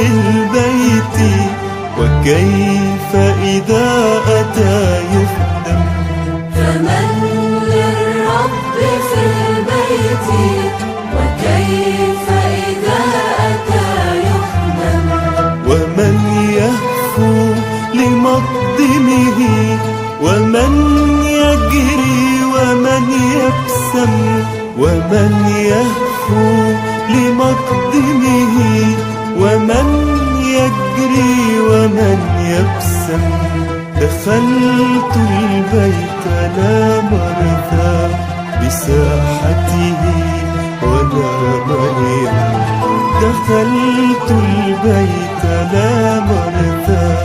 البيت وكيف إذا أتى يخدم. فمن للرب في البيت وكيف إذا أتى يخدم. ومن يهفو لمقدمه ومن يجري ومن يبسم. ومن يهفو لمقدمه ومن يجري ومن يبسم. دخلت البيت لا مرثى بساحته ولا مريم. دخلت البيت لا مرثى